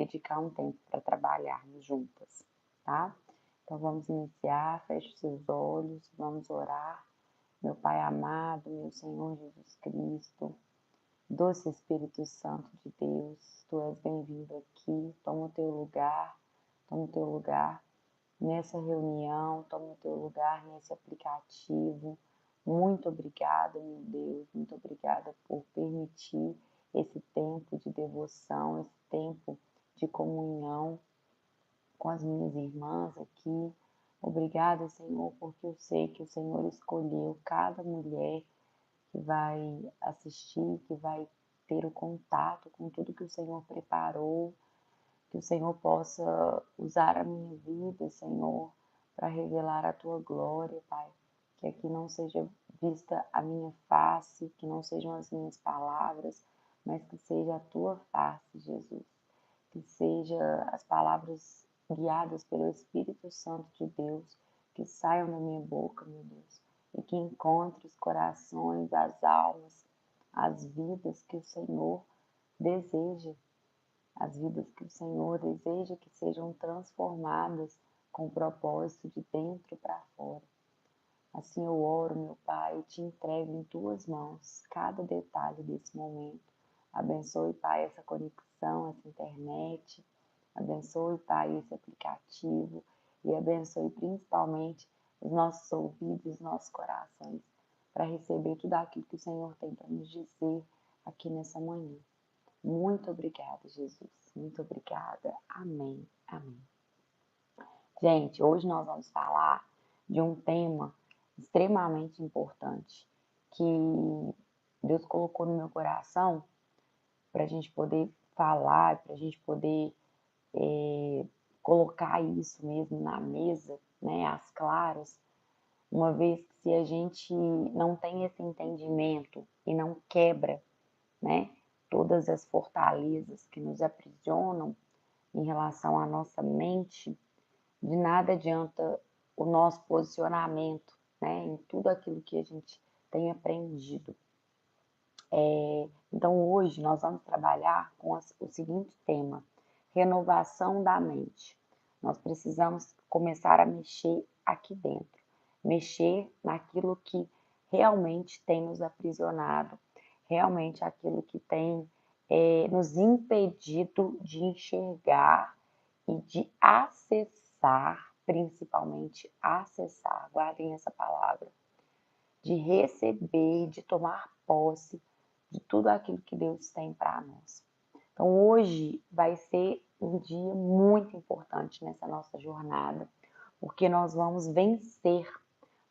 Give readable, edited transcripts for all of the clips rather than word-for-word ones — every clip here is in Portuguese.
dedicar um tempo para trabalharmos juntas, tá? Então vamos iniciar, feche seus olhos, vamos orar. Meu Pai amado, meu Senhor Jesus Cristo, doce Espírito Santo de Deus, Tu és bem-vindo aqui, toma o teu lugar nessa reunião, toma o teu lugar nesse aplicativo. Muito obrigada, meu Deus, muito obrigada por permitir esse tempo de devoção, esse tempo de comunhão com as minhas irmãs aqui. Obrigada, Senhor, porque eu sei que o Senhor escolheu cada mulher que vai assistir, que vai ter o contato com tudo que o Senhor preparou, que o Senhor possa usar a minha vida, Senhor, para revelar a Tua glória, Pai. Que aqui não seja vista a minha face, que não sejam as minhas palavras, mas que seja a Tua face, Jesus. Que seja as palavras guiadas pelo Espírito Santo de Deus, que saiam da minha boca, meu Deus, e que encontre os corações, as almas, as vidas que o Senhor deseja, as vidas que o Senhor deseja que sejam transformadas com o propósito de dentro para fora. Assim eu oro, meu Pai, e te entrego em Tuas mãos cada detalhe desse momento. Abençoe, Pai, essa conexão, essa internet. Abençoe, Pai, esse aplicativo. E abençoe principalmente os nossos ouvidos e os nossos corações para receber tudo aquilo que o Senhor tem para nos dizer aqui nessa manhã. Muito obrigada, Jesus. Muito obrigada. Amém. Amém. Gente, hoje nós vamos falar de um tema extremamente importante que Deus colocou no meu coração para a gente poder falar, para a gente poder colocar isso mesmo na mesa, né, às claras, uma vez que se a gente não tem esse entendimento e não quebra, né, todas as fortalezas que nos aprisionam em relação à nossa mente, de nada adianta o nosso posicionamento, né, em tudo aquilo que a gente tem aprendido. Então hoje nós vamos trabalhar com o seguinte tema: renovação da mente. Nós precisamos começar a mexer aqui dentro, mexer naquilo que realmente tem nos aprisionado, realmente aquilo que tem nos impedido de enxergar e de acessar, principalmente acessar, guardem essa palavra, de receber, de tomar posse de tudo aquilo que Deus tem para nós. Então hoje vai ser um dia muito importante nessa nossa jornada, porque nós vamos vencer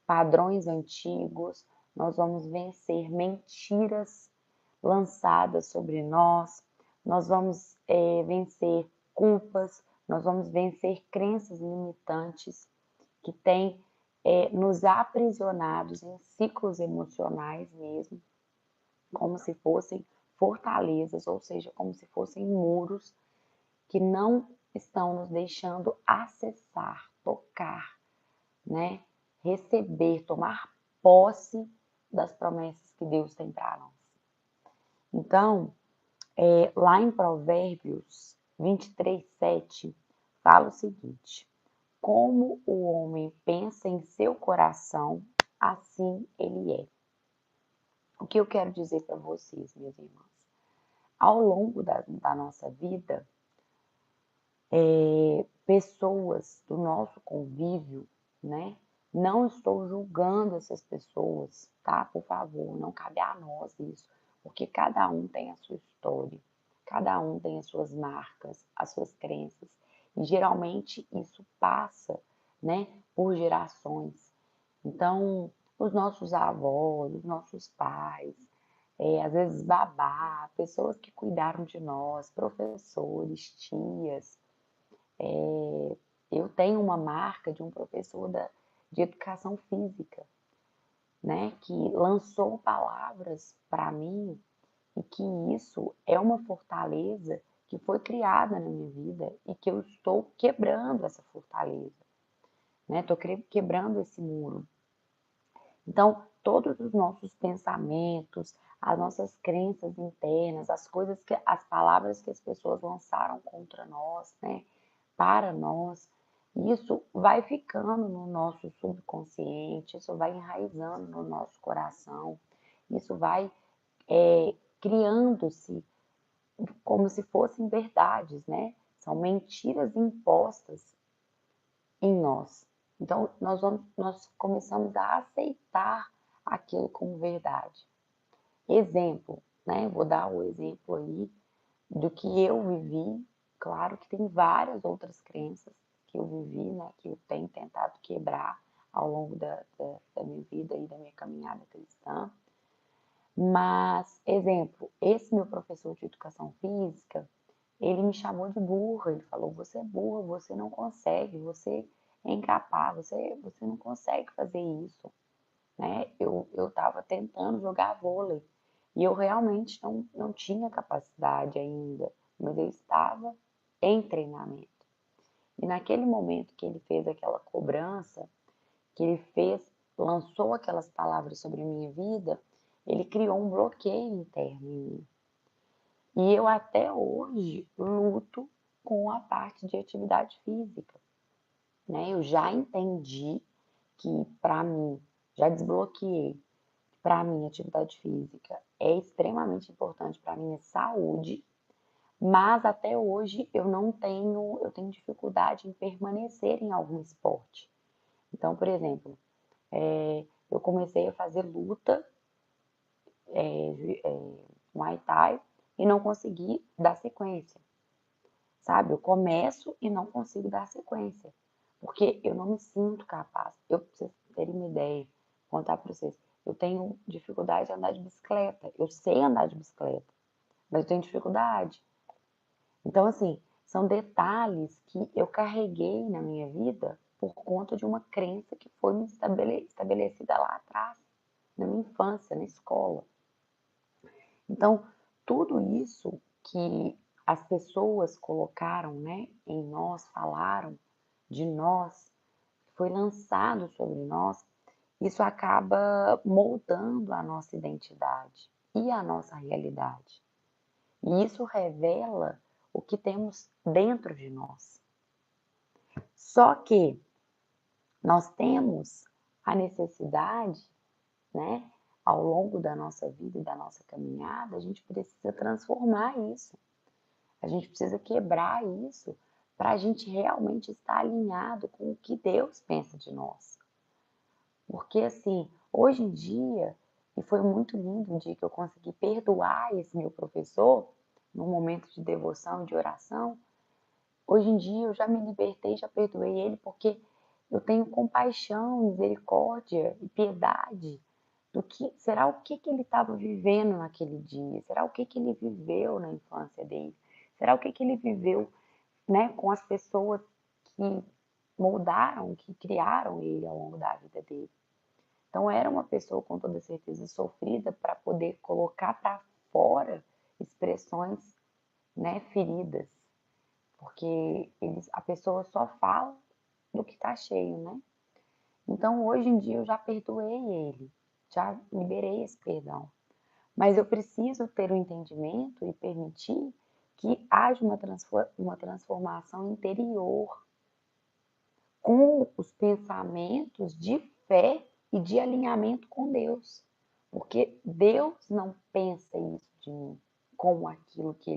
padrões antigos, nós vamos vencer mentiras lançadas sobre nós vamos vencer culpas, nós vamos vencer crenças limitantes que têm nos aprisionados em ciclos emocionais mesmo, como se fossem fortalezas, ou seja, como se fossem muros que não estão nos deixando acessar, tocar, né? Receber, tomar posse das promessas que Deus tem para nós. Então, lá em Provérbios 23:7, fala o seguinte: como o homem pensa em seu coração, assim ele é. O que eu quero dizer para vocês, minhas irmãs? Ao longo da nossa vida, pessoas do nosso convívio, né? Não estou julgando essas pessoas, tá? Por favor, não cabe a nós isso, porque cada um tem a sua história, cada um tem as suas marcas, as suas crenças, e geralmente isso passa, né, por gerações. Então, os nossos avós, os nossos pais, às vezes babá, pessoas que cuidaram de nós, professores, tias. Eu tenho uma marca de um professor de educação física, né, que lançou palavras para mim e que isso é uma fortaleza que foi criada na minha vida e que eu estou quebrando essa fortaleza, né? Estou quebrando esse muro. Então, todos os nossos pensamentos, as nossas crenças internas, as palavras que as pessoas lançaram contra nós, né, para nós, isso vai ficando no nosso subconsciente, isso vai enraizando no nosso coração, isso vai criando-se como se fossem verdades, né? São mentiras impostas em nós. Então, nós começamos a aceitar aquilo como verdade. Exemplo, né? Vou dar o exemplo aí do que eu vivi. Claro que tem várias outras crenças que eu vivi, né? Que eu tenho tentado quebrar ao longo da minha vida e da minha caminhada cristã. Mas, exemplo, esse meu professor de educação física, ele me chamou de burra. Ele falou: você é burra, você não consegue, você é incapaz, você não consegue fazer isso, né? Eu estava tentando jogar vôlei e eu realmente não tinha capacidade ainda, mas eu estava em treinamento. E naquele momento que ele fez aquela cobrança, que ele lançou aquelas palavras sobre a minha vida, ele criou um bloqueio interno em mim. E eu até hoje luto com a parte de atividade física, né? Eu já entendi que para mim, já desbloqueei, para mim atividade física é extremamente importante para a minha saúde, mas até hoje eu tenho dificuldade em permanecer em algum esporte. Então, por exemplo, eu comecei a fazer luta, Muay Thai, e não consegui dar sequência, sabe? Eu começo e não consigo dar sequência, porque eu não me sinto capaz. Pra vocês terem uma ideia, vou contar para vocês, eu tenho dificuldade de andar de bicicleta. Eu sei andar de bicicleta, mas eu tenho dificuldade. Então, assim, são detalhes que eu carreguei na minha vida por conta de uma crença que foi me estabelecida lá atrás, na minha infância, na escola. Então, tudo isso que as pessoas colocaram, né, em nós, falaram de nós, foi lançado sobre nós, isso acaba moldando a nossa identidade e a nossa realidade. E isso revela o que temos dentro de nós. Só que nós temos a necessidade, né, ao longo da nossa vida e da nossa caminhada, a gente precisa transformar isso. A gente precisa quebrar isso para a gente realmente estar alinhado com o que Deus pensa de nós. Porque, assim, hoje em dia, e foi muito lindo o dia que eu consegui perdoar esse meu professor, num momento de devoção, de oração, hoje em dia eu já me libertei, já perdoei ele, porque eu tenho compaixão, misericórdia e piedade do que será o que ele estava vivendo naquele dia, será o que ele viveu na infância dele, será o que ele viveu, né, com as pessoas que moldaram, que criaram ele ao longo da vida dele. Então era uma pessoa com toda certeza sofrida para poder colocar para fora expressões, né, feridas, porque a pessoa só fala do que está cheio, né? Então hoje em dia eu já perdoei ele, já liberei esse perdão. Mas eu preciso ter o entendimento e permitir que haja uma transformação interior com os pensamentos de fé e de alinhamento com Deus. Porque Deus não pensa isso de mim como aquilo que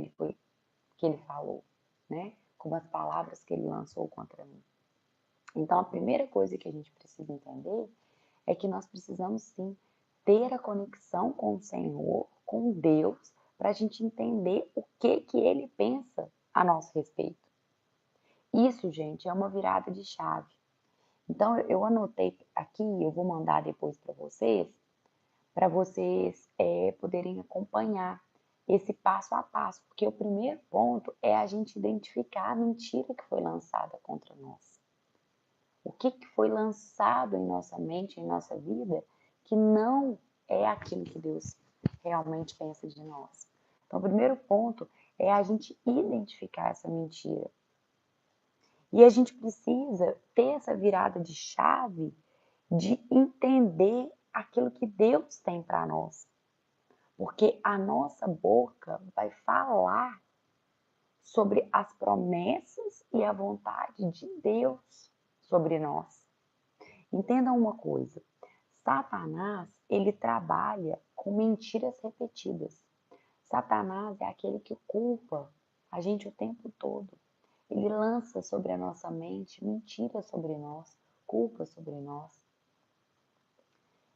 ele falou, né? Como as palavras que ele lançou contra mim. Então, a primeira coisa que a gente precisa entender é que nós precisamos sim ter a conexão com o Senhor, com Deus, para a gente entender o que ele pensa a nosso respeito. Isso, gente, é uma virada de chave. Então, eu anotei aqui, eu vou mandar depois para vocês poderem acompanhar esse passo a passo, porque o primeiro ponto é a gente identificar a mentira que foi lançada contra nós. O que foi lançado em nossa mente, em nossa vida, que não é aquilo que Deus realmente pensa de nós. Então, o primeiro ponto é a gente identificar essa mentira. E a gente precisa ter essa virada de chave de entender aquilo que Deus tem para nós. Porque a nossa boca vai falar sobre as promessas e a vontade de Deus sobre nós. Entenda uma coisa, Satanás, ele trabalha com mentiras repetidas. Satanás é aquele que culpa a gente o tempo todo. Ele lança sobre a nossa mente mentiras sobre nós, culpa sobre nós.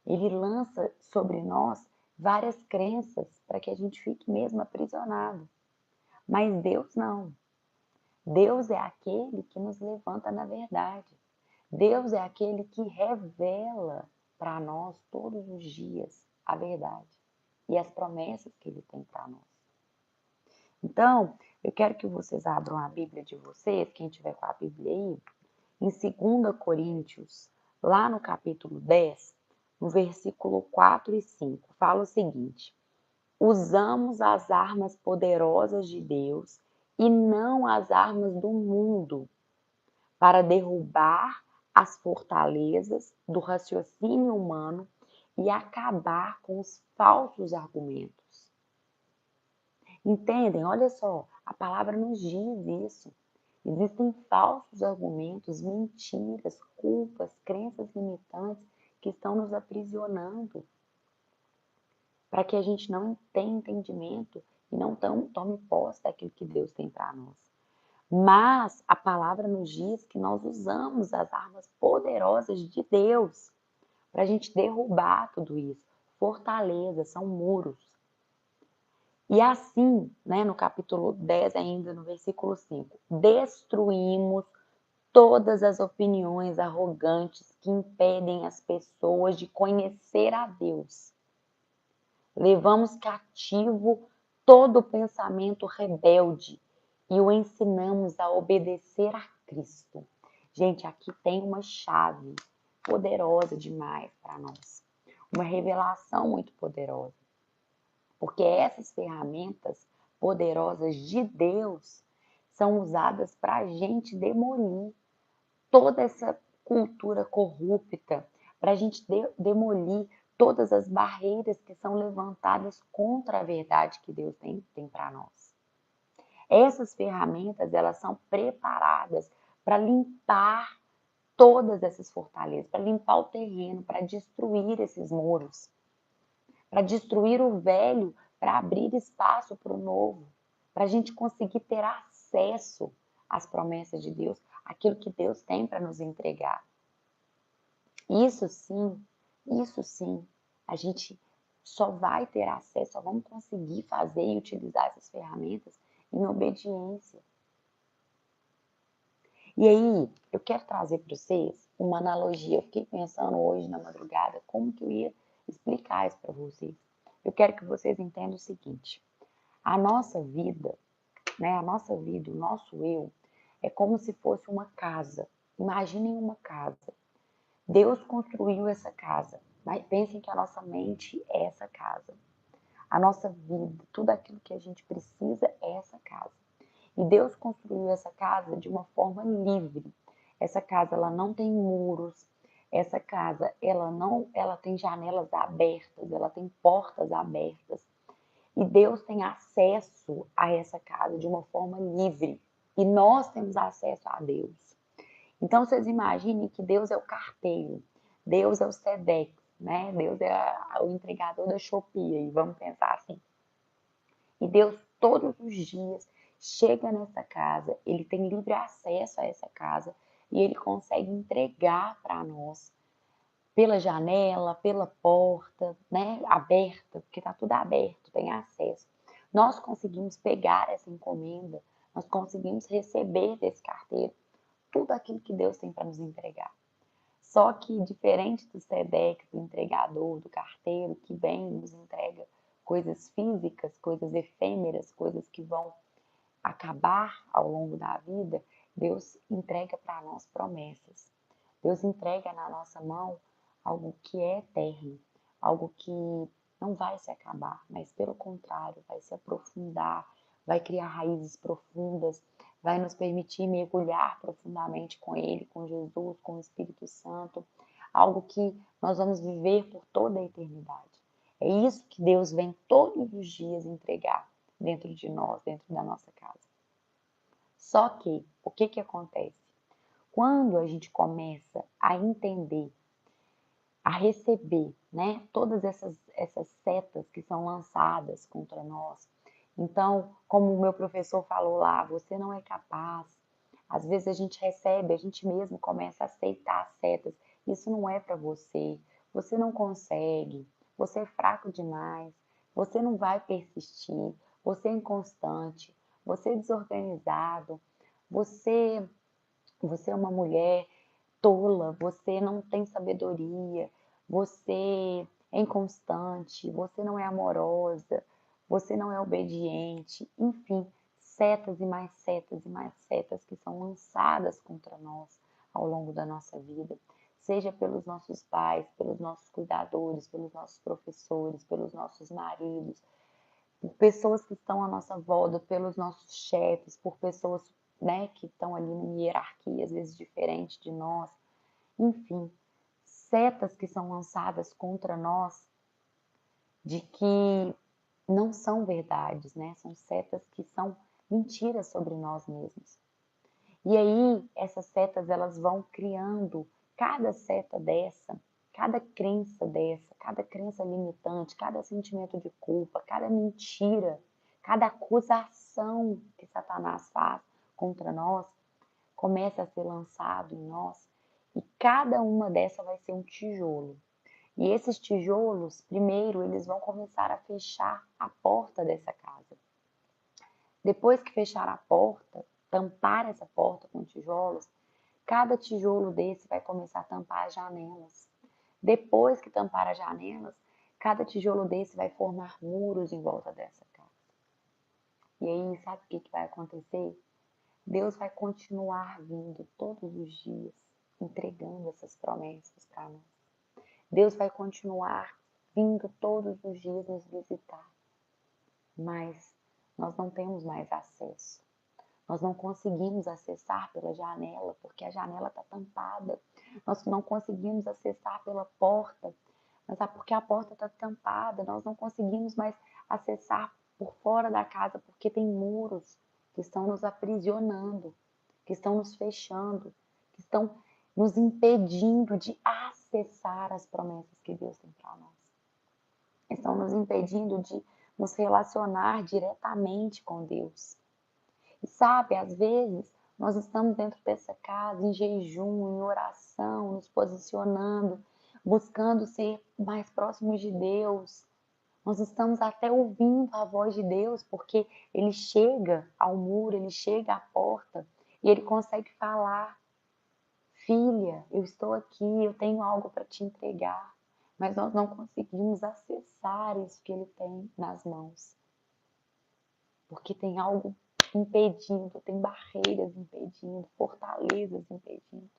Ele lança sobre nós várias crenças para que a gente fique mesmo aprisionado. Mas Deus não. Deus é aquele que nos levanta na verdade. Deus é aquele que revela para nós todos os dias a verdade e as promessas que Ele tem para nós. Então, eu quero que vocês abram a Bíblia de vocês, quem tiver com a Bíblia aí, em 2 Coríntios, lá no capítulo 10, no versículo 4 e 5, fala o seguinte: usamos as armas poderosas de Deus e não as armas do mundo para derrubar as fortalezas do raciocínio humano e acabar com os falsos argumentos. Entendem? Olha só, a palavra nos diz isso. Existem falsos argumentos, mentiras, culpas, crenças limitantes que estão nos aprisionando para que a gente não tenha entendimento e não tome posse daquilo que Deus tem para nós. Mas a palavra nos diz que nós usamos as armas poderosas de Deus para a gente derrubar tudo isso. Fortalezas, são muros. E assim, né, no capítulo 10, ainda no versículo 5, destruímos todas as opiniões arrogantes que impedem as pessoas de conhecer a Deus. Levamos cativo todo pensamento rebelde e o ensinamos a obedecer a Cristo. Gente, aqui tem uma chave poderosa demais para nós. Uma revelação muito poderosa. Porque essas ferramentas poderosas de Deus são usadas para a gente demolir toda essa cultura corrupta, para a gente demolir todas as barreiras que são levantadas contra a verdade que Deus tem para nós. Essas ferramentas, elas são preparadas para limpar todas essas fortalezas, para limpar o terreno, para destruir esses muros, para destruir o velho, para abrir espaço para o novo, para a gente conseguir ter acesso às promessas de Deus, aquilo que Deus tem para nos entregar. Isso sim, a gente só vai ter acesso, só vamos conseguir fazer e utilizar essas ferramentas em obediência. E aí, eu quero trazer para vocês uma analogia. Eu fiquei pensando hoje na madrugada como que eu ia explicar isso para vocês. Eu quero que vocês entendam o seguinte: a nossa vida, né, a nossa vida, o nosso eu, é como se fosse uma casa. Imaginem uma casa. Deus construiu essa casa, mas pensem que a nossa mente é essa casa. A nossa vida, tudo aquilo que a gente precisa é essa casa. E Deus construiu essa casa de uma forma livre. Essa casa, ela não tem muros. Essa casa, ela tem janelas abertas, ela tem portas abertas. E Deus tem acesso a essa casa de uma forma livre. E nós temos acesso a Deus. Então, vocês imaginem que Deus é o carteiro, Deus é o Sedex, né? Deus é o entregador da Shopee, e vamos pensar assim. E Deus, todos os dias, chega nessa casa, Ele tem livre acesso a essa casa, e Ele consegue entregar para nós, pela janela, pela porta, né? Aberta, porque está tudo aberto, tem acesso. Nós conseguimos pegar essa encomenda, nós conseguimos receber desse carteiro tudo aquilo que Deus tem para nos entregar. Só que, diferente do SEDEX, do entregador, do carteiro, que vem e nos entrega coisas físicas, coisas efêmeras, coisas que vão acabar ao longo da vida, Deus entrega para nós promessas. Deus entrega na nossa mão algo que é eterno, algo que não vai se acabar, mas pelo contrário, vai se aprofundar, vai criar raízes profundas, vai nos permitir mergulhar profundamente com Ele, com Jesus, com o Espírito Santo, algo que nós vamos viver por toda a eternidade. É isso que Deus vem todos os dias entregar dentro de nós, dentro da nossa casa. Só que, o que que acontece? Quando a gente começa a entender, a receber, né, todas essas setas que são lançadas contra nós. Então, como o meu professor falou lá, você não é capaz. Às vezes a gente recebe, a gente mesmo começa a aceitar as setas. Isso não é para você. Você não consegue. Você é fraco demais. Você não vai persistir. Você é inconstante. Você é desorganizado. Você, você é uma mulher tola, você não tem sabedoria, você é inconstante, você não é amorosa, você não é obediente, enfim, setas e mais setas e mais setas que são lançadas contra nós ao longo da nossa vida, seja pelos nossos pais, pelos nossos cuidadores, pelos nossos professores, pelos nossos maridos, por pessoas que estão à nossa volta, pelos nossos chefes, por pessoas, né, que estão ali em hierarquia, às vezes diferente de nós. Enfim, setas que são lançadas contra nós de que não são verdades, né? São setas que são mentiras sobre nós mesmos. E aí, essas setas, elas vão criando cada seta dessa, cada crença dessa, cada crença limitante, cada sentimento de culpa, cada mentira, cada acusação que Satanás faz contra nós, começa a ser lançado em nós, e cada uma dessa vai ser um tijolo. E esses tijolos, primeiro, eles vão começar a fechar a porta dessa casa. Depois que fechar a porta, tampar essa porta com tijolos, cada tijolo desse vai começar a tampar as janelas. Depois que tampar as janelas, cada tijolo desse vai formar muros em volta dessa casa. E aí, sabe o que vai acontecer? Deus vai continuar vindo todos os dias, entregando essas promessas para nós. Deus vai continuar vindo todos os dias nos visitar. Mas nós não temos mais acesso. Nós não conseguimos acessar pela janela, porque a janela está tampada. Nós não conseguimos acessar pela porta, mas porque a porta está tampada. Nós não conseguimos mais acessar por fora da casa, porque tem muros que estão nos aprisionando, que estão nos fechando, que estão nos impedindo de acessar as promessas que Deus tem para nós. Estão nos impedindo de nos relacionar diretamente com Deus. E sabe, às vezes nós estamos dentro dessa casa em jejum, em oração, nos posicionando, buscando ser mais próximos de Deus. Nós estamos até ouvindo a voz de Deus, porque Ele chega ao muro, Ele chega à porta e Ele consegue falar: filha, eu estou aqui, eu tenho algo para te entregar. Mas nós não conseguimos acessar isso que Ele tem nas mãos. Porque tem algo impedindo, tem barreiras impedindo, fortalezas impedindo.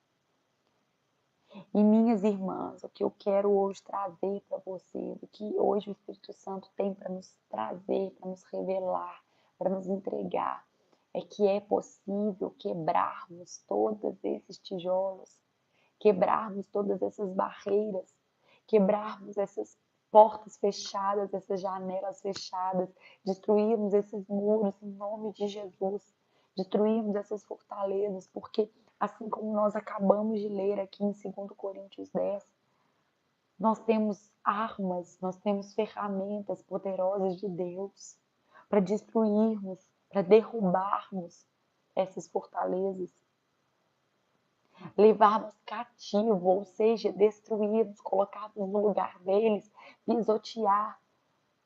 E minhas irmãs, o que eu quero hoje trazer para vocês, o que hoje o Espírito Santo tem para nos trazer, para nos revelar, para nos entregar, é que é possível quebrarmos todos esses tijolos, quebrarmos todas essas barreiras, quebrarmos essas portas fechadas, essas janelas fechadas, destruirmos esses muros em nome de Jesus, destruirmos essas fortalezas, porque assim como nós acabamos de ler aqui em 2 Coríntios 10, nós temos armas, nós temos ferramentas poderosas de Deus para destruirmos, para derrubarmos essas fortalezas, levarmos cativo, ou seja, destruirmos, colocarmos no lugar deles, pisotear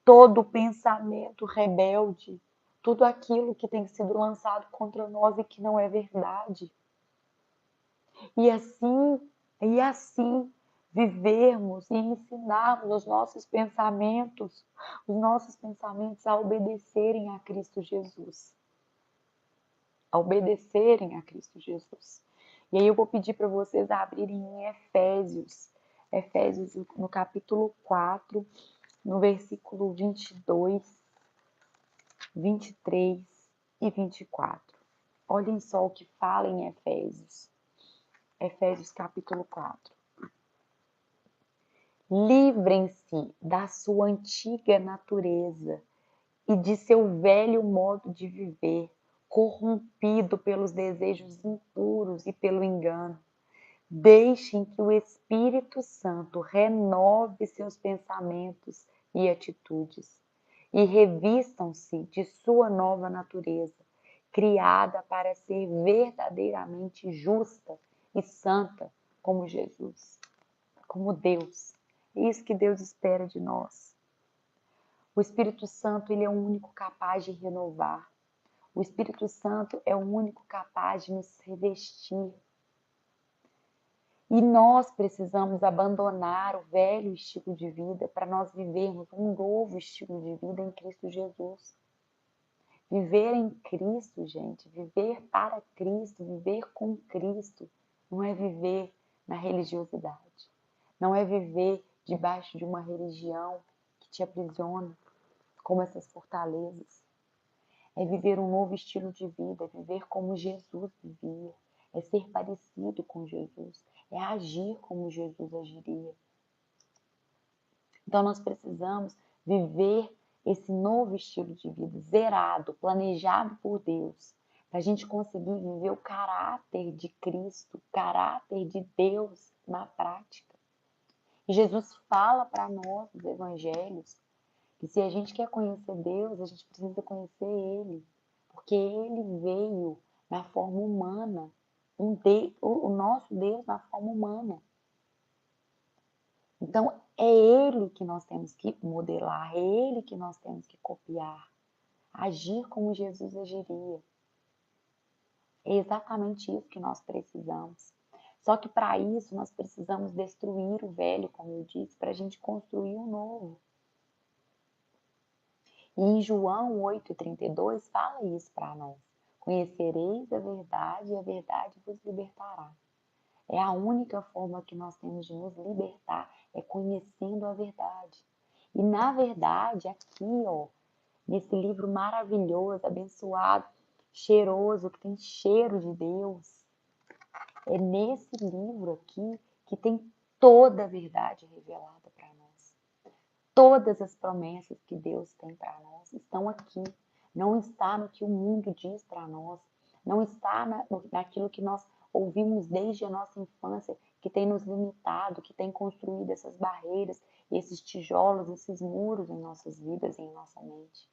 todo o pensamento rebelde, tudo aquilo que tem sido lançado contra nós e que não é verdade. E assim vivermos e ensinarmos os nossos pensamentos a obedecerem a Cristo Jesus. A obedecerem a Cristo Jesus. E aí eu vou pedir para vocês abrirem em Efésios no capítulo 4, no versículo 22, 23 e 24. Olhem só o que fala em Efésios. Efésios capítulo 4. Livrem-se da sua antiga natureza e de seu velho modo de viver, corrompido pelos desejos impuros e pelo engano. Deixem que o Espírito Santo renove seus pensamentos e atitudes e revistam-se de sua nova natureza, criada para ser verdadeiramente justa e santa como Jesus, como Deus. É isso que Deus espera de nós. O Espírito Santo, ele é o único capaz de renovar. O Espírito Santo é o único capaz de nos revestir. E nós precisamos abandonar o velho estilo de vida para nós vivermos um novo estilo de vida em Cristo Jesus. Viver em Cristo, gente, viver para Cristo, viver com Cristo, não é viver na religiosidade, não é viver debaixo de uma religião que te aprisiona, como essas fortalezas. É viver um novo estilo de vida, é viver como Jesus vivia, é ser parecido com Jesus, é agir como Jesus agiria. Então nós precisamos viver esse novo estilo de vida, zerado, planejado por Deus, para a gente conseguir viver o caráter de Cristo, o caráter de Deus na prática. E Jesus fala para nós nos evangelhos que se a gente quer conhecer Deus, a gente precisa conhecer Ele, porque Ele veio na forma humana, o nosso Deus na forma humana. Então, é Ele que nós temos que modelar, é Ele que nós temos que copiar, agir como Jesus agiria. É exatamente isso que nós precisamos. Só que para isso nós precisamos destruir o velho, como eu disse, para a gente construir o novo. E em João 8,32 fala isso para nós. Conhecereis a verdade e a verdade vos libertará. É a única forma que nós temos de nos libertar, é conhecendo a verdade. E na verdade, aqui, ó, nesse livro maravilhoso, abençoado, cheiroso, que tem cheiro de Deus, é nesse livro aqui que tem toda a verdade revelada para nós. Todas as promessas que Deus tem para nós estão aqui. Não está no que o mundo diz para nós. Não está naquilo que nós ouvimos desde a nossa infância, que tem nos limitado, que tem construído essas barreiras, esses tijolos, esses muros em nossas vidas e em nossa mente.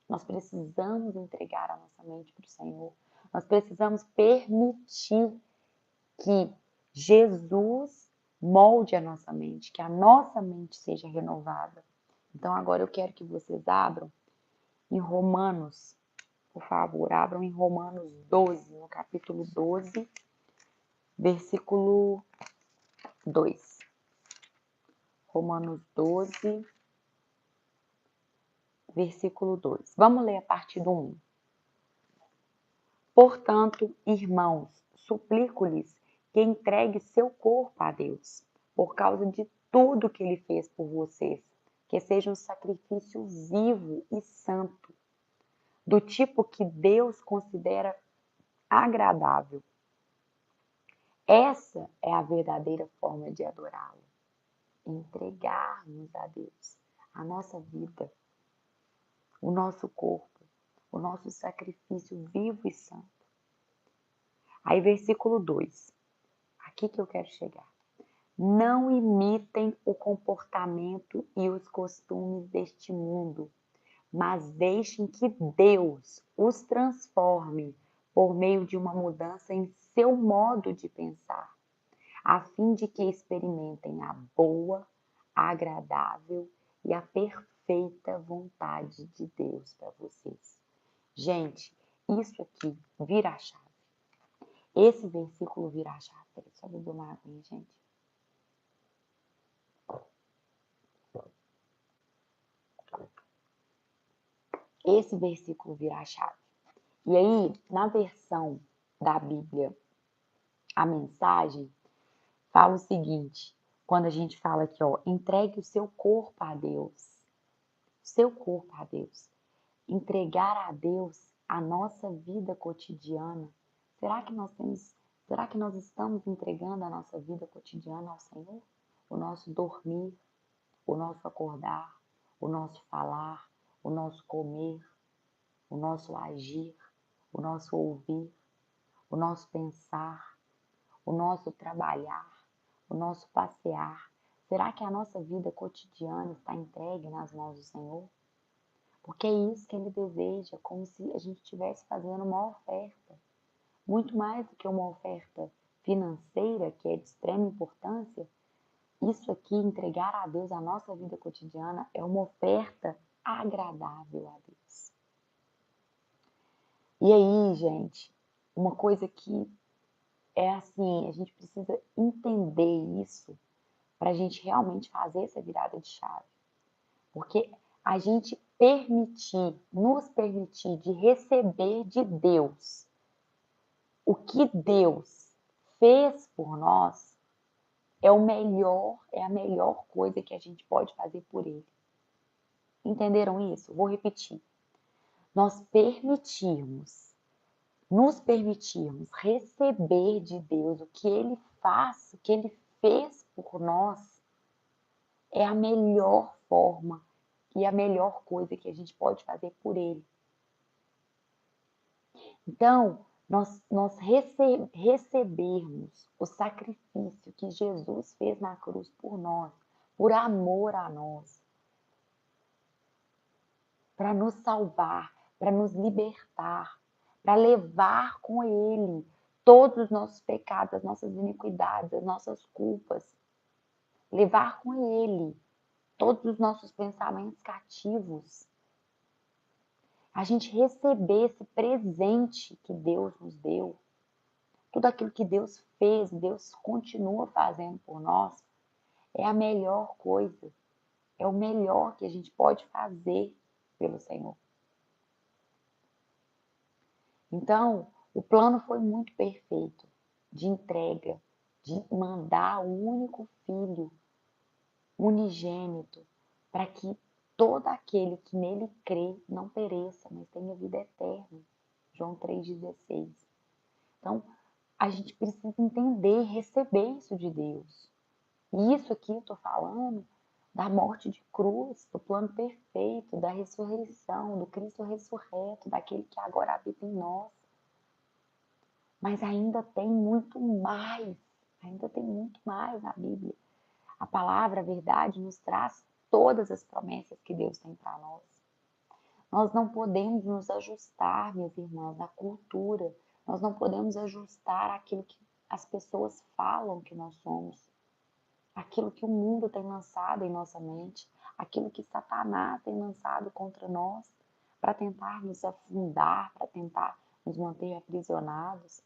Nós precisamos entregar a nossa mente para o Senhor. Nós precisamos permitir que Jesus molde a nossa mente, que a nossa mente seja renovada. Então agora eu quero que vocês abram em Romanos, por favor, abram em Romanos 12, no capítulo 12, versículo 2. Romanos 12, versículo 2. Vamos ler a partir do 1. Portanto, irmãos, suplico-lhes que entregue seu corpo a Deus, por causa de tudo que ele fez por vocês, que seja um sacrifício vivo e santo, do tipo que Deus considera agradável. Essa é a verdadeira forma de adorá-lo. Entregarmos a Deus a nossa vida, o nosso corpo, o nosso sacrifício vivo e santo. Aí, versículo 2. Aqui que eu quero chegar. Não imitem o comportamento e os costumes deste mundo, mas deixem que Deus os transforme por meio de uma mudança em seu modo de pensar, a fim de que experimentem a boa, agradável e a perfeita vontade de Deus para vocês. Gente, isso aqui vira a chave. Esse versículo vira a chave. Peraí, só beber uma aguinha, gente. Esse versículo vira a chave. E aí, na versão da Bíblia, a mensagem fala o seguinte, quando a gente fala aqui, ó, entregue o seu corpo a Deus. Seu corpo a Deus. Entregar a Deus a nossa vida cotidiana. Será que nós estamos entregando a nossa vida cotidiana ao Senhor? O nosso dormir, o nosso acordar, o nosso falar, o nosso comer, o nosso agir, o nosso ouvir, o nosso pensar, o nosso trabalhar, o nosso passear. Será que a nossa vida cotidiana está entregue nas mãos do Senhor? Porque é isso que Ele deseja, como se a gente estivesse fazendo uma oferta. Muito mais do que uma oferta financeira, que é de extrema importância, isso aqui, entregar a Deus a nossa vida cotidiana, é uma oferta agradável a Deus. E aí, gente, uma coisa que é assim, a gente precisa entender isso para a gente realmente fazer essa virada de chave. Porque a gente nos permitir de receber de Deus o que Deus fez por nós é a melhor coisa que a gente pode fazer por Ele. Entenderam isso? Vou repetir. Nós nos permitirmos receber de Deus o que Ele faz, o que Ele fez por nós, é a melhor forma e a melhor coisa que a gente pode fazer por Ele. Então, nós recebermos o sacrifício que Jesus fez na cruz por nós, por amor a nós, para nos salvar, para nos libertar, para levar com Ele todos os nossos pecados, as nossas iniquidades, as nossas culpas, levar com Ele todos os nossos pensamentos cativos. A gente receber esse presente que Deus nos deu, tudo aquilo que Deus fez, Deus continua fazendo por nós, é a melhor coisa, é o melhor que a gente pode fazer pelo Senhor. Então, o plano foi muito perfeito, de entrega, de mandar o único filho unigênito, para que todo aquele que nele crê não pereça, mas tenha vida eterna. João 3,16. Então, a gente precisa entender e receber isso de Deus. E isso aqui eu estou falando da morte de cruz, do plano perfeito, da ressurreição, do Cristo ressurreto, daquele que agora habita em nós. Mas ainda tem muito mais na Bíblia. A palavra, a verdade, nos traz todas as promessas que Deus tem para nós. Nós não podemos nos ajustar, minhas irmãs, na cultura. Nós não podemos ajustar aquilo que as pessoas falam que nós somos, aquilo que o mundo tem lançado em nossa mente, aquilo que Satanás tem lançado contra nós, para tentar nos afundar, para tentar nos manter aprisionados.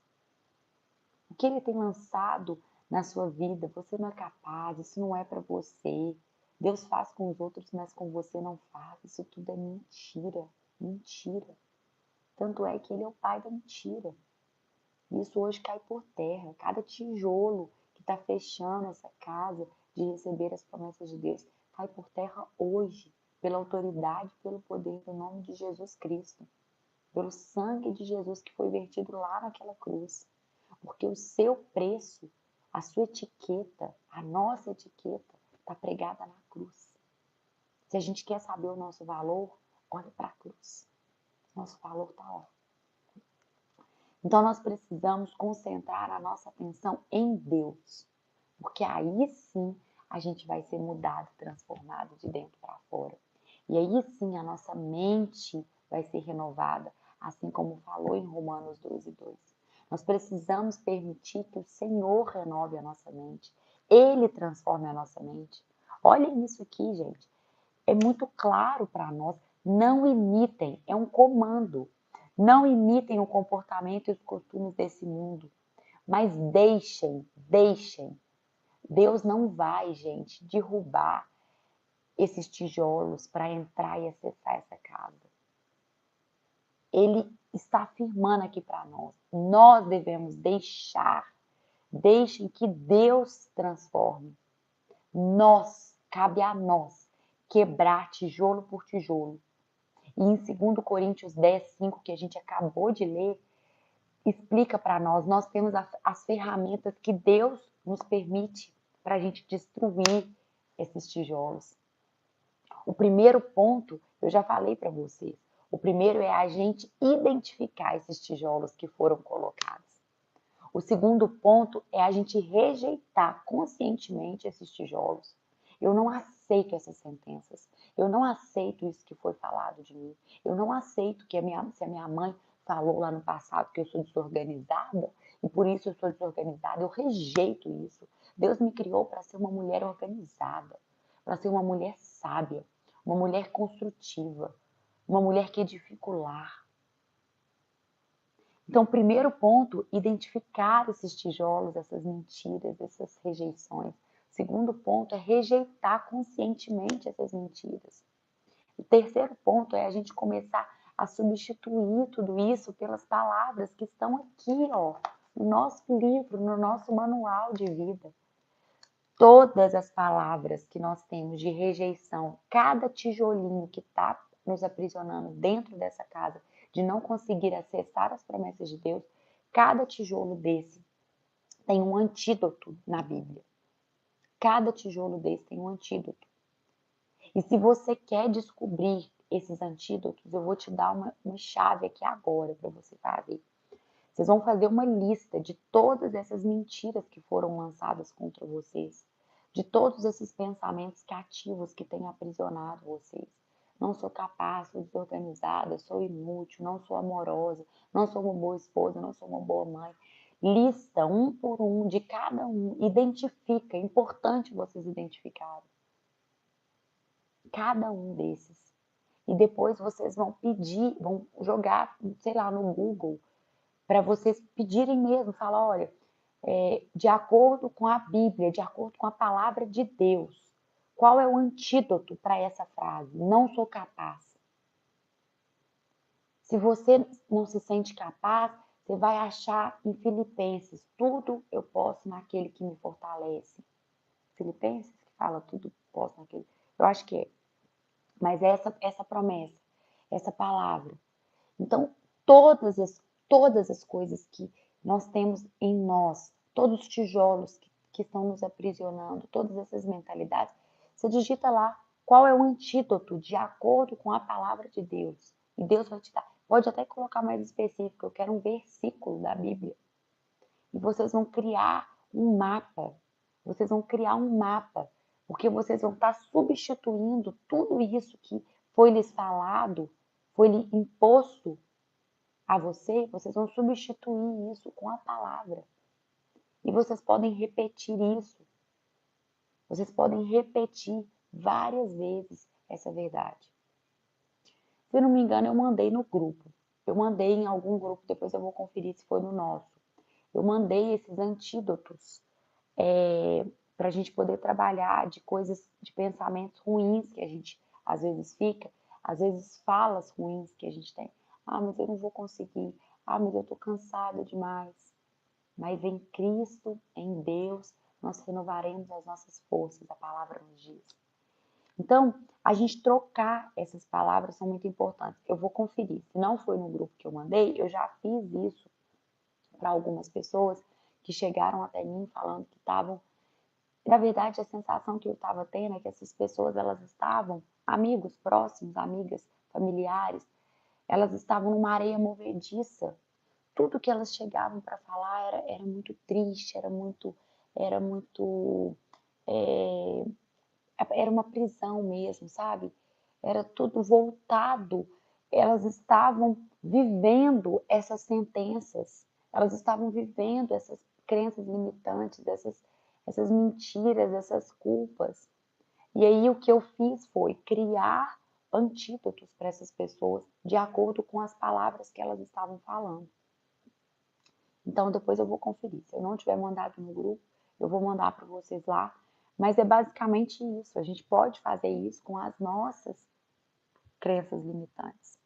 O que ele tem lançado na sua vida, você não é capaz, isso não é para você. Deus faz com os outros, mas com você não faz. Isso tudo é mentira, mentira. Tanto é que ele é o pai da mentira. Isso hoje cai por terra. Cada tijolo que está fechando essa casa de receber as promessas de Deus cai por terra hoje, pela autoridade, pelo poder do nome de Jesus Cristo, pelo sangue de Jesus que foi vertido lá naquela cruz. Porque o seu preço, a sua etiqueta, a nossa etiqueta, está pregada na cruz. Se a gente quer saber o nosso valor, olha para a cruz. Nosso valor está lá. Então nós precisamos concentrar a nossa atenção em Deus. Porque aí sim a gente vai ser mudado, transformado de dentro para fora. E aí sim a nossa mente vai ser renovada, assim como falou em Romanos 12:2. Nós precisamos permitir que o Senhor renove a nossa mente. Ele transforme a nossa mente. Olhem isso aqui, gente. É muito claro para nós. Não imitem, é um comando. Não imitem o comportamento e os costumes desse mundo. Mas deixem. Deus não vai, gente, derrubar esses tijolos para entrar e acessar essa casa. Ele está afirmando aqui para nós. Nós devemos deixem que Deus transforme. Cabe a nós, quebrar tijolo por tijolo. E em 2 Coríntios 10:5, que a gente acabou de ler, explica para nós temos as ferramentas que Deus nos permite para a gente destruir esses tijolos. O primeiro ponto, eu já falei para vocês, o primeiro é a gente identificar esses tijolos que foram colocados. O segundo ponto é a gente rejeitar conscientemente esses tijolos. Eu não aceito essas sentenças. Eu não aceito isso que foi falado de mim. Eu não aceito que se a minha mãe falou lá no passado que eu sou desorganizada e por isso eu sou desorganizada. Eu rejeito isso. Deus me criou para ser uma mulher organizada, para ser uma mulher sábia, uma mulher construtiva, uma mulher que edifica o lar. Então, primeiro ponto, identificar esses tijolos, essas mentiras, essas rejeições. Segundo ponto é rejeitar conscientemente essas mentiras. O terceiro ponto é a gente começar a substituir tudo isso pelas palavras que estão aqui, ó, no nosso livro, no nosso manual de vida. Todas as palavras que nós temos de rejeição, cada tijolinho que está nos aprisionando dentro dessa casa, de não conseguir acessar as promessas de Deus, cada tijolo desse tem um antídoto na Bíblia. Cada tijolo desse tem um antídoto. E se você quer descobrir esses antídotos, eu vou te dar uma chave aqui agora para você fazer. Vocês vão fazer uma lista de todas essas mentiras que foram lançadas contra vocês, de todos esses pensamentos cativos que têm aprisionado vocês. Não sou capaz, sou desorganizada, sou inútil, não sou amorosa, não sou uma boa esposa, não sou uma boa mãe. Lista um por um de cada um, identifica, é importante vocês identificarem cada um desses. E depois vocês vão pedir, vão jogar, sei lá, no Google, para vocês pedirem mesmo, falar, olha, de acordo com a Bíblia, de acordo com a palavra de Deus, qual é o antídoto para essa frase? Não sou capaz. Se você não se sente capaz, você vai achar em Filipenses, tudo eu posso naquele que me fortalece. Filipenses que fala tudo posso naquele. Eu acho que é. Mas é essa promessa, essa palavra. Então, todas as coisas que nós temos em nós, todos os tijolos que estão nos aprisionando, todas essas mentalidades, você digita lá qual é o antídoto de acordo com a palavra de Deus. E Deus vai te dar. Pode até colocar mais específico, eu quero um versículo da Bíblia. E vocês vão criar um mapa. Vocês vão criar um mapa, porque vocês vão estar substituindo tudo isso que foi lhes falado, foi lhe imposto a vocês vão substituir isso com a palavra. E vocês podem repetir isso. Vocês podem repetir várias vezes essa verdade. Se não me engano, eu mandei no grupo. Eu mandei em algum grupo, depois eu vou conferir se foi no nosso. Eu mandei esses antídotos para a gente poder trabalhar de coisas, de pensamentos ruins que a gente às vezes fica, às vezes falas ruins que a gente tem. Ah, mas eu não vou conseguir. Ah, mas eu estou cansada demais. Mas em Cristo, em Deus, nós renovaremos as nossas forças, a palavra nos diz. Então, a gente trocar essas palavras são muito importantes. Eu vou conferir. Se não foi no grupo que eu mandei, eu já fiz isso para algumas pessoas que chegaram até mim falando que estavam. Na verdade, a sensação que eu estava tendo é que essas pessoas, elas estavam, amigos próximos, amigas, familiares, elas estavam numa areia movediça. Tudo que elas chegavam para falar era muito triste, é, era uma prisão mesmo, sabe? Era tudo voltado. Elas estavam vivendo essas sentenças, elas estavam vivendo essas crenças limitantes, essas mentiras, essas culpas. E aí o que eu fiz foi criar antídotos para essas pessoas de acordo com as palavras que elas estavam falando. Então depois eu vou conferir. Se eu não tiver mandado no grupo, eu vou mandar para vocês lá. Mas é basicamente isso. A gente pode fazer isso com as nossas crenças limitantes.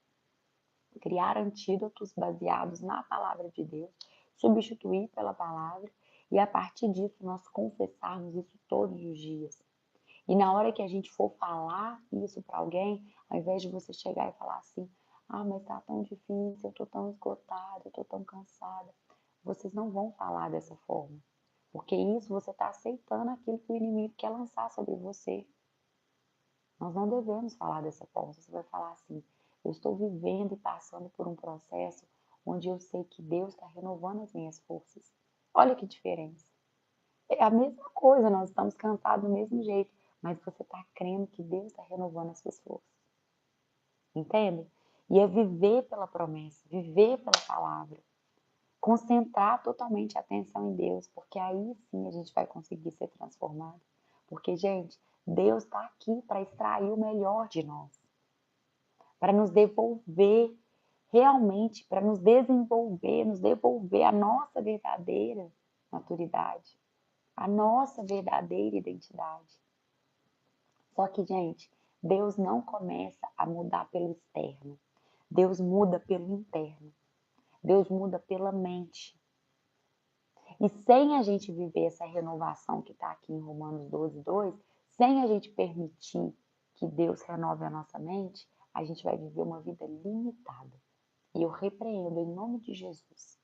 Criar antídotos baseados na palavra de Deus, substituir pela palavra e a partir disso nós confessarmos isso todos os dias. E na hora que a gente for falar isso para alguém, ao invés de você chegar e falar assim, ah, mas tá tão difícil, eu tô tão esgotada, eu tô tão cansada. Vocês não vão falar dessa forma. Porque isso você está aceitando aquilo que o inimigo quer lançar sobre você. Nós não devemos falar dessa forma. Você vai falar assim: eu estou vivendo e passando por um processo onde eu sei que Deus está renovando as minhas forças. Olha que diferença. É a mesma coisa, nós estamos cansados do mesmo jeito, mas você está crendo que Deus está renovando as suas forças. Entende? E é viver pela promessa, viver pela palavra. Concentrar totalmente a atenção em Deus, porque aí sim a gente vai conseguir ser transformado. Porque, gente, Deus está aqui para extrair o melhor de nós, para nos devolver realmente, para nos devolver a nossa verdadeira maturidade, a nossa verdadeira identidade. Só que, gente, Deus não começa a mudar pelo externo. Deus muda pelo interno. Deus muda pela mente. E sem a gente viver essa renovação que está aqui em Romanos 12:2, sem a gente permitir que Deus renove a nossa mente, a gente vai viver uma vida limitada. E eu repreendo em nome de Jesus.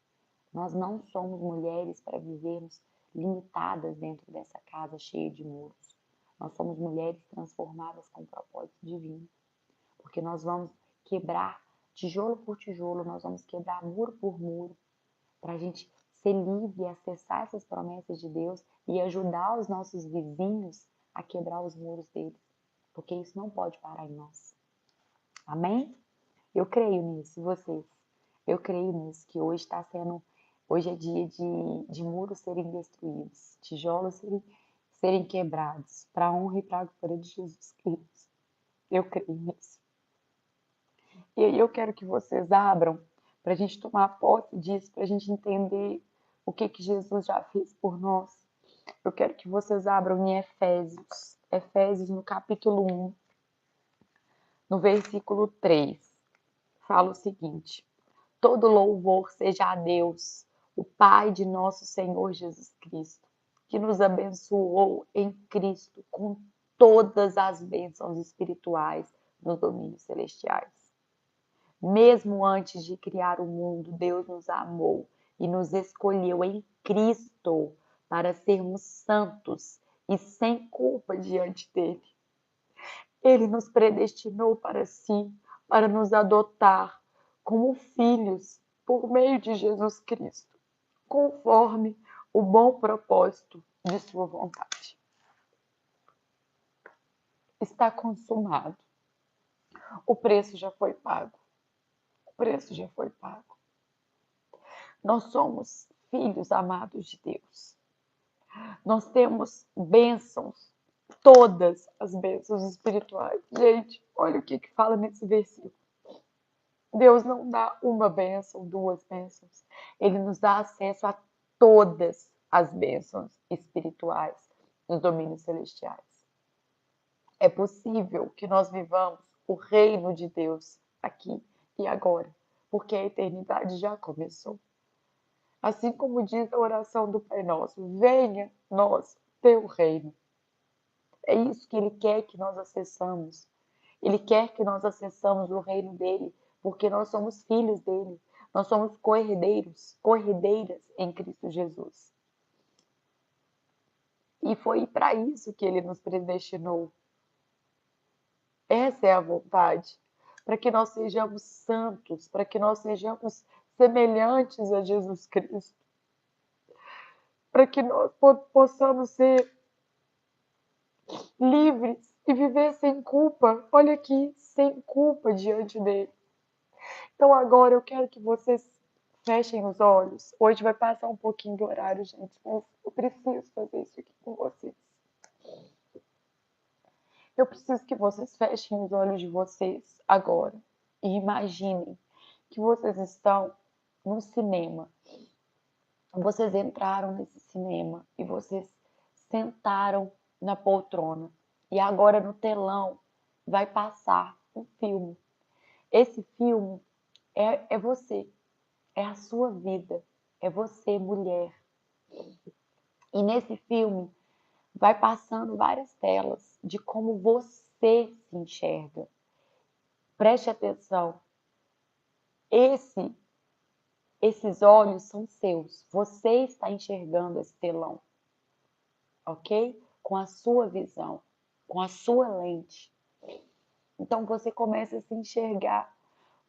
Nós não somos mulheres para vivermos limitadas dentro dessa casa cheia de muros. Nós somos mulheres transformadas com propósito divino. Porque nós vamos quebrar tijolo por tijolo, nós vamos quebrar muro por muro, para a gente ser livre e acessar essas promessas de Deus e ajudar os nossos vizinhos a quebrar os muros deles. Porque isso não pode parar em nós. Amém? Eu creio nisso, vocês. Eu creio nisso, que hoje está sendo. Hoje é dia de muros serem destruídos, tijolos serem quebrados, para a honra e para a glória de Jesus Cristo. Eu creio nisso. E aí eu quero que vocês abram para a gente tomar posse disso, para a gente entender o que Jesus já fez por nós. Eu quero que vocês abram em Efésios, Efésios no capítulo 1, no versículo 3. Fala o seguinte: todo louvor seja a Deus, o Pai de nosso Senhor Jesus Cristo, que nos abençoou em Cristo com todas as bênçãos espirituais nos domínios celestiais. Mesmo antes de criar o mundo, Deus nos amou e nos escolheu em Cristo para sermos santos e sem culpa diante dele. Ele nos predestinou para si, para nos adotar como filhos por meio de Jesus Cristo, conforme o bom propósito de sua vontade. Está consumado. O preço já foi pago. O preço já foi pago. Nós somos filhos amados de Deus. Nós temos bênçãos, todas as bênçãos espirituais. Gente, olha o que fala nesse versículo. Deus não dá uma bênção, duas bênçãos. Ele nos dá acesso a todas as bênçãos espirituais nos domínios celestiais. É possível que nós vivamos o reino de Deus aqui e agora, porque a eternidade já começou. Assim como diz a oração do Pai Nosso, venha nós teu reino. É isso que Ele quer que nós acessamos. Ele quer que nós acessamos o reino dele, porque nós somos filhos dele. Nós somos co-herdeiros, co-herdeiras em Cristo Jesus. E foi para isso que Ele nos predestinou. Essa é a vontade, para que nós sejamos santos, para que nós sejamos semelhantes a Jesus Cristo, para que nós possamos ser livres e viver sem culpa. Olha aqui, sem culpa diante dele. Então agora eu quero que vocês fechem os olhos. Hoje vai passar um pouquinho do horário, gente, mas eu preciso fazer isso aqui com vocês. Eu preciso que vocês fechem os olhos de vocês agora e imaginem que vocês estão num cinema. Vocês entraram nesse cinema e vocês sentaram na poltrona. E agora no telão vai passar um filme. Esse filme é você, é a sua vida, é você, mulher. E nesse filme vai passando várias telas de como você se enxerga. Preste atenção. Esses olhos são seus. Você está enxergando esse telão, ok? Com a sua visão, com a sua lente. Então você começa a se enxergar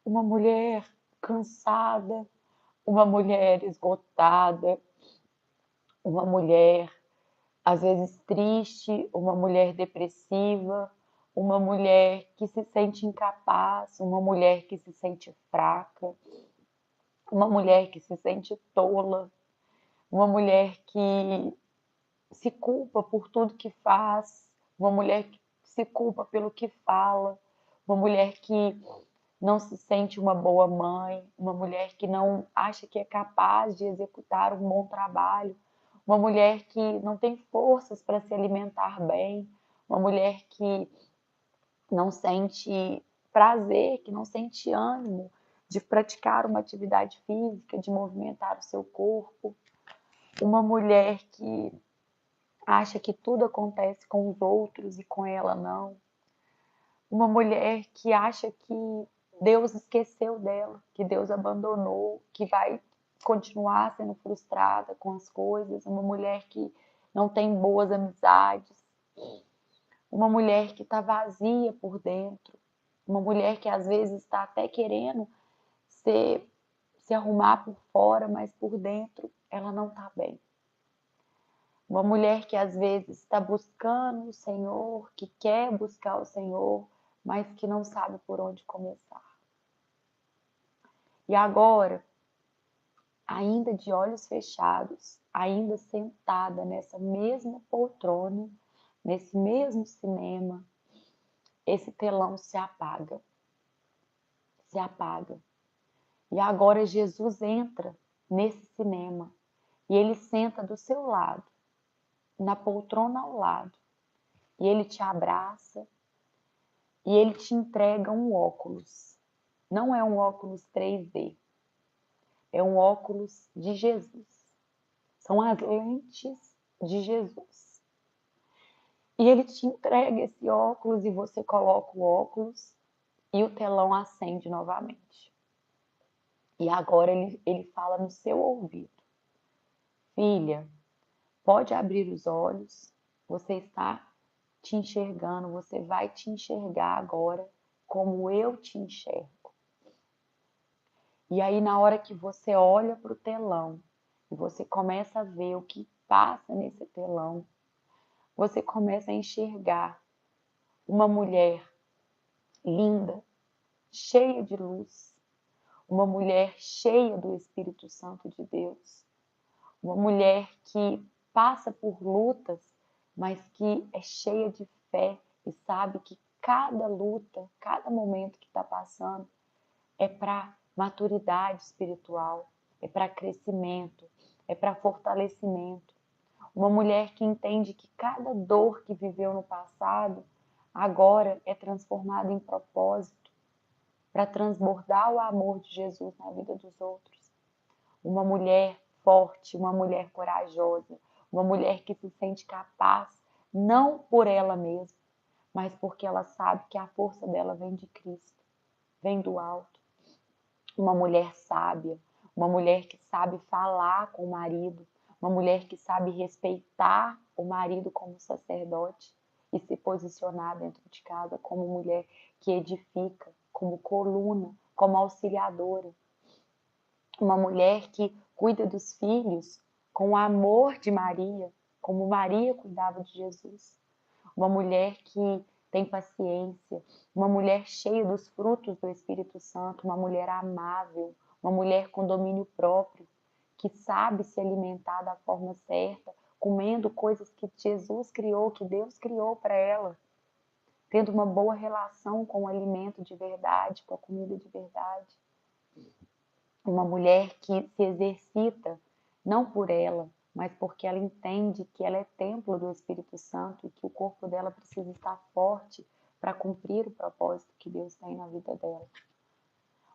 uma mulher cansada, uma mulher esgotada, uma mulher às vezes triste, uma mulher depressiva, uma mulher que se sente incapaz, uma mulher que se sente fraca, uma mulher que se sente tola, uma mulher que se culpa por tudo que faz, uma mulher que se culpa pelo que fala, uma mulher que não se sente uma boa mãe, uma mulher que não acha que é capaz de executar um bom trabalho, uma mulher que não tem forças para se alimentar bem, uma mulher que não sente prazer, que não sente ânimo de praticar uma atividade física, de movimentar o seu corpo, uma mulher que acha que tudo acontece com os outros e com ela não, uma mulher que acha que Deus esqueceu dela, que Deus abandonou, que vai continuar sendo frustrada com as coisas, uma mulher que não tem boas amizades, uma mulher que está vazia por dentro, uma mulher que às vezes está até querendo se arrumar por fora, mas por dentro ela não está bem. Uma mulher que às vezes está buscando o Senhor, que quer buscar o Senhor, mas que não sabe por onde começar. E agora, ainda de olhos fechados, ainda sentada nessa mesma poltrona, nesse mesmo cinema, esse telão se apaga. Se apaga. E agora Jesus entra nesse cinema e ele senta do seu lado, na poltrona ao lado, e ele te abraça e ele te entrega um óculos. Não é um óculos 3D, é um óculos de Jesus. São as lentes de Jesus. E ele te entrega esse óculos e você coloca o óculos e o telão acende novamente. E agora ele fala no seu ouvido: filha, pode abrir os olhos, você está te enxergando, você vai te enxergar agora como eu te enxergo. E aí, na hora que você olha para o telão e você começa a ver o que passa nesse telão, você começa a enxergar uma mulher linda, cheia de luz, uma mulher cheia do Espírito Santo de Deus, uma mulher que passa por lutas, mas que é cheia de fé e sabe que cada luta, cada momento que está passando é para maturidade espiritual, é para crescimento, é para fortalecimento. Uma mulher que entende que cada dor que viveu no passado agora é transformada em propósito para transbordar o amor de Jesus na vida dos outros. Uma mulher forte, uma mulher corajosa, uma mulher que se sente capaz, não por ela mesma, mas porque ela sabe que a força dela vem de Cristo, vem do alto. Uma mulher sábia, uma mulher que sabe falar com o marido, uma mulher que sabe respeitar o marido como sacerdote e se posicionar dentro de casa como mulher que edifica, como coluna, como auxiliadora. Uma mulher que cuida dos filhos com o amor de Maria, como Maria cuidava de Jesus. Uma mulher que tem paciência, uma mulher cheia dos frutos do Espírito Santo, uma mulher amável, uma mulher com domínio próprio, que sabe se alimentar da forma certa, comendo coisas que Jesus criou, que Deus criou para ela, tendo uma boa relação com o alimento de verdade, com a comida de verdade. Uma mulher que se exercita não por ela, mas porque ela entende que ela é templo do Espírito Santo e que o corpo dela precisa estar forte para cumprir o propósito que Deus tem na vida dela.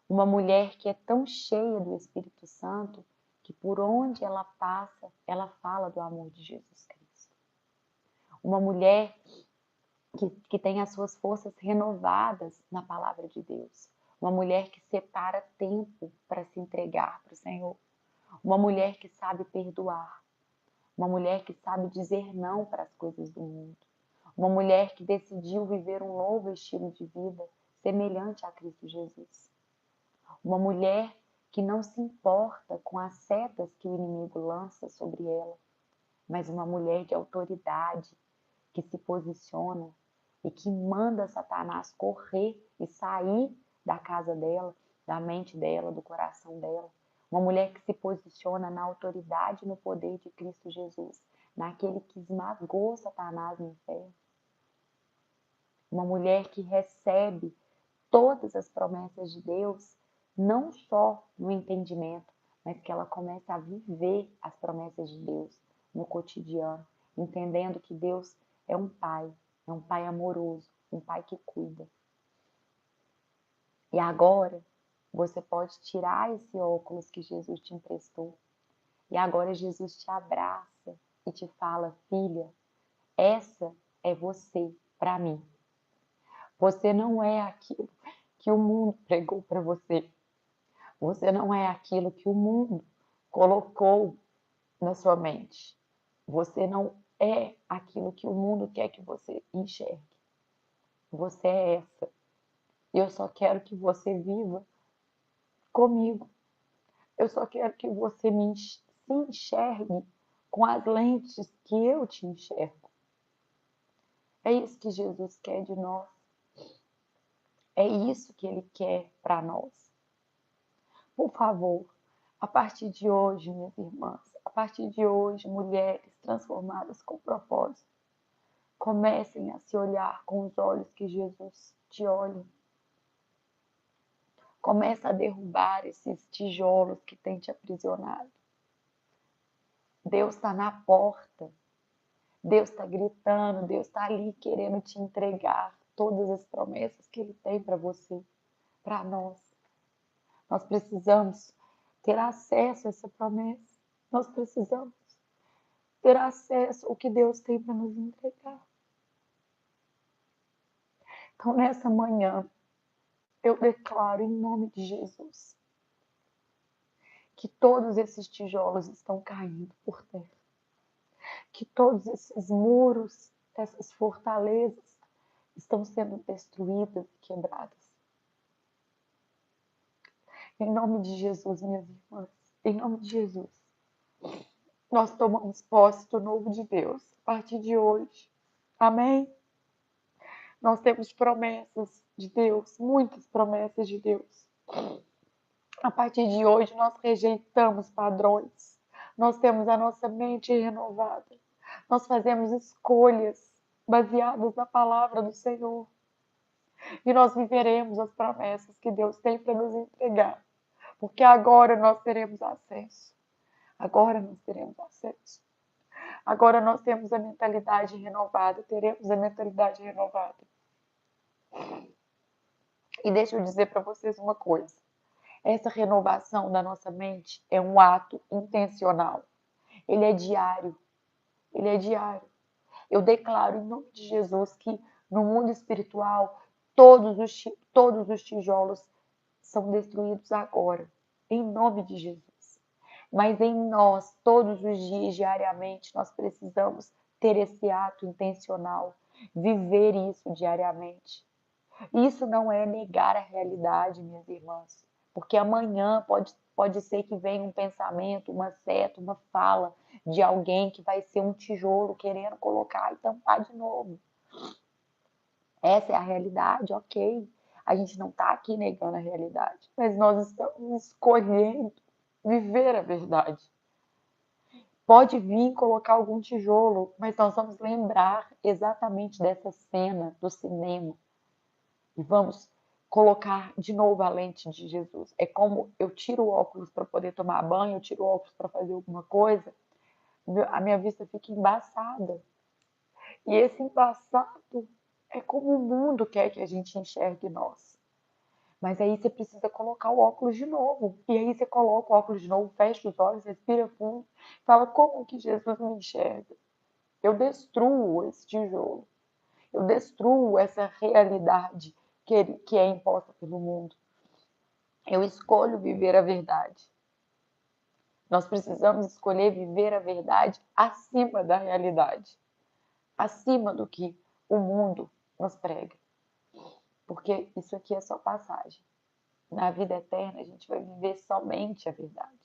Uma mulher que é tão cheia do Espírito Santo que por onde ela passa, ela fala do amor de Jesus Cristo. Uma mulher que tem as suas forças renovadas na palavra de Deus. Uma mulher que separa tempo para se entregar para o Senhor. Uma mulher que sabe perdoar. Uma mulher que sabe dizer não para as coisas do mundo. Uma mulher que decidiu viver um novo estilo de vida semelhante a Cristo Jesus. Uma mulher que não se importa com as setas que o inimigo lança sobre ela, mas uma mulher de autoridade que se posiciona e que manda Satanás correr e sair da casa dela, da mente dela, do coração dela. Uma mulher que se posiciona na autoridade e no poder de Cristo Jesus, naquele que esmagou Satanás no inferno. Uma mulher que recebe todas as promessas de Deus, não só no entendimento, mas que ela começa a viver as promessas de Deus no cotidiano, entendendo que Deus é um pai amoroso, um pai que cuida. E agora, você pode tirar esse óculos que Jesus te emprestou. E agora Jesus te abraça e te fala: filha, essa é você para mim. Você não é aquilo que o mundo pregou para você. Você não é aquilo que o mundo colocou na sua mente. Você não é aquilo que o mundo quer que você enxergue. Você é essa. Eu só quero que você viva comigo. Eu só quero que você se enxergue com as lentes que eu te enxergo. É isso que Jesus quer de nós. É isso que Ele quer para nós. Por favor, a partir de hoje, minhas irmãs, a partir de hoje, mulheres transformadas com propósito, comecem a se olhar com os olhos que Jesus te olha. Começa a derrubar esses tijolos que têm te aprisionado. Deus está na porta. Deus está gritando. Deus está ali querendo te entregar todas as promessas que Ele tem para você, para nós. Nós precisamos ter acesso a essa promessa. Nós precisamos ter acesso ao que Deus tem para nos entregar. Então, nessa manhã, eu declaro em nome de Jesus que todos esses tijolos estão caindo por terra. Que todos esses muros, essas fortalezas estão sendo destruídas e quebradas. Em nome de Jesus, minhas irmãs, em nome de Jesus, nós tomamos posse do novo de Deus a partir de hoje. Amém? Nós temos promessas de Deus, muitas promessas de Deus. A partir de hoje, nós rejeitamos padrões. Nós temos a nossa mente renovada. Nós fazemos escolhas baseadas na palavra do Senhor. E nós viveremos as promessas que Deus tem para nos entregar. Porque agora nós teremos acesso. Agora nós teremos acesso. Agora nós temos a mentalidade renovada. Teremos a mentalidade renovada. E deixa eu dizer para vocês uma coisa. Essa renovação da nossa mente é um ato intencional. Ele é diário. Ele é diário. Eu declaro em nome de Jesus que no mundo espiritual todos os tijolos são destruídos agora. Em nome de Jesus. Mas em nós, todos os dias, diariamente, nós precisamos ter esse ato intencional. Viver isso diariamente. Isso não é negar a realidade, minhas irmãs. Porque amanhã pode ser que venha um pensamento, uma seta, uma fala de alguém que vai ser um tijolo querendo colocar e tampar de novo. Essa é a realidade, ok. A gente não está aqui negando a realidade, mas nós estamos escolhendo viver a verdade. Pode vir colocar algum tijolo, mas nós vamos lembrar exatamente dessa cena do cinema. E vamos colocar de novo a lente de Jesus. É como eu tiro o óculos para poder tomar banho, eu tiro o óculos para fazer alguma coisa, a minha vista fica embaçada. E esse embaçado é como o mundo quer que a gente enxergue nós. Mas aí você precisa colocar o óculos de novo. E aí você coloca o óculos de novo, fecha os olhos, respira fundo, fala: como que Jesus me enxerga? Eu destruo esse tijolo. Eu destruo essa realidade que é imposta pelo mundo. Eu escolho viver a verdade. Nós precisamos escolher viver a verdade acima da realidade. Acima do que o mundo nos prega, porque isso aqui é só passagem. Na vida eterna, a gente vai viver somente a verdade.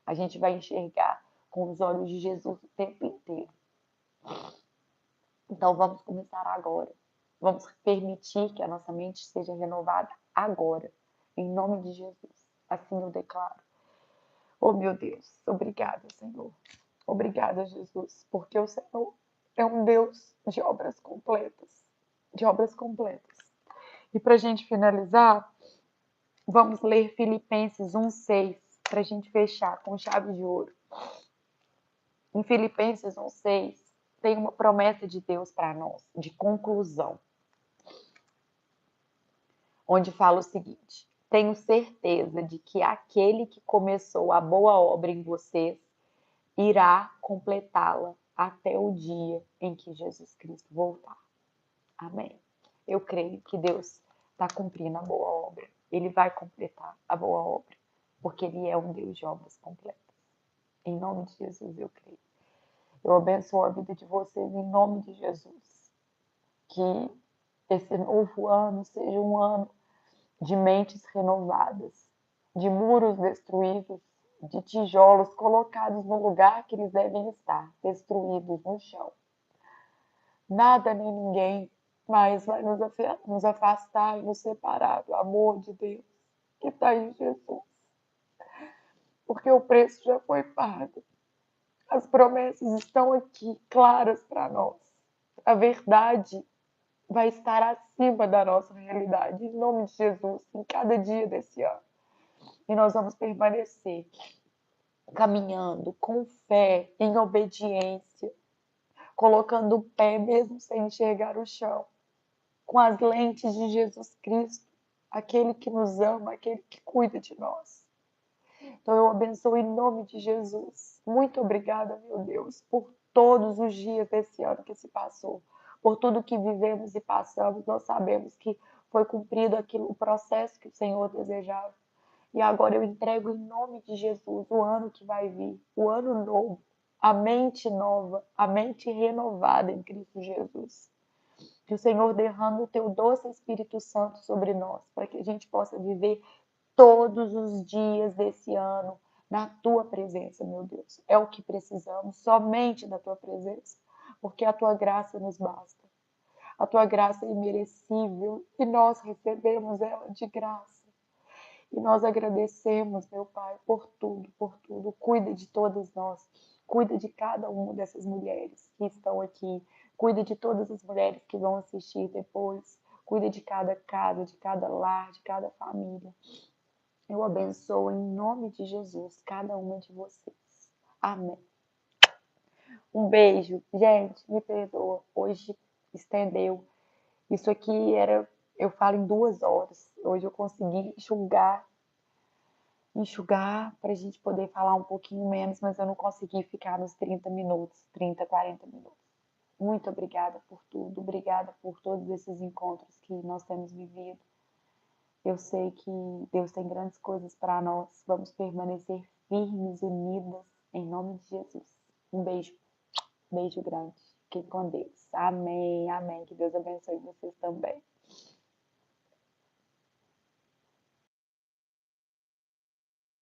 A gente vai enxergar com os olhos de Jesus o tempo inteiro. Então, vamos começar agora. Vamos permitir que a nossa mente seja renovada agora, em nome de Jesus. Assim eu declaro. Oh, meu Deus, obrigada, Senhor. Obrigada, Jesus, porque o Senhor é um Deus de obras completas. De obras completas. E para a gente finalizar, vamos ler Filipenses 1,6, para a gente fechar com chave de ouro. Em Filipenses 1,6, tem uma promessa de Deus para nós, de conclusão, onde fala o seguinte: tenho certeza de que aquele que começou a boa obra em vocês irá completá-la até o dia em que Jesus Cristo voltar. Amém. Eu creio que Deus está cumprindo a boa obra. Ele vai completar a boa obra, porque Ele é um Deus de obras completas. Em nome de Jesus, eu creio. Eu abençoo a vida de vocês em nome de Jesus. Que esse novo ano seja um ano de mentes renovadas, de muros destruídos, de tijolos colocados no lugar que eles devem estar, destruídos no chão. Nada nem ninguém mais vai nos afastar e nos separar do amor de Deus que está em Jesus. Porque o preço já foi pago. As promessas estão aqui, claras para nós. A verdade vai estar acima da nossa realidade, em nome de Jesus, em cada dia desse ano. E nós vamos permanecer caminhando com fé, em obediência, colocando o pé mesmo sem enxergar o chão, com as lentes de Jesus Cristo, aquele que nos ama, aquele que cuida de nós. Então eu abençoo em nome de Jesus. Muito obrigada, meu Deus, por todos os dias desse ano que se passou, por tudo que vivemos e passamos. Nós sabemos que foi cumprido aquilo, o processo que o Senhor desejava. E agora eu entrego em nome de Jesus o ano que vai vir, o ano novo, a mente nova, a mente renovada em Cristo Jesus. Que o Senhor derrame o teu doce Espírito Santo sobre nós, para que a gente possa viver todos os dias desse ano na tua presença, meu Deus. É o que precisamos, somente da tua presença, porque a tua graça nos basta. A tua graça é imerecível e nós recebemos ela de graça. E nós agradecemos, meu Pai, por tudo, por tudo. Cuida de todas nós. Cuida de cada uma dessas mulheres que estão aqui. Cuida de todas as mulheres que vão assistir depois. Cuida de cada casa, de cada lar, de cada família. Eu abençoo em nome de Jesus cada uma de vocês. Amém. Um beijo. Gente, me perdoa. Hoje estendeu. Isso aqui era, eu falo em 2 horas. Hoje eu consegui enxugar para a gente poder falar um pouquinho menos, mas eu não consegui ficar nos 30 minutos, 30, 40 minutos. Muito obrigada por tudo, obrigada por todos esses encontros que nós temos vivido. Eu sei que Deus tem grandes coisas para nós. Vamos permanecer firmes, unidas, em nome de Jesus. Um beijo, beijo grande. Fiquem com Deus. Amém, amém. Que Deus abençoe vocês também.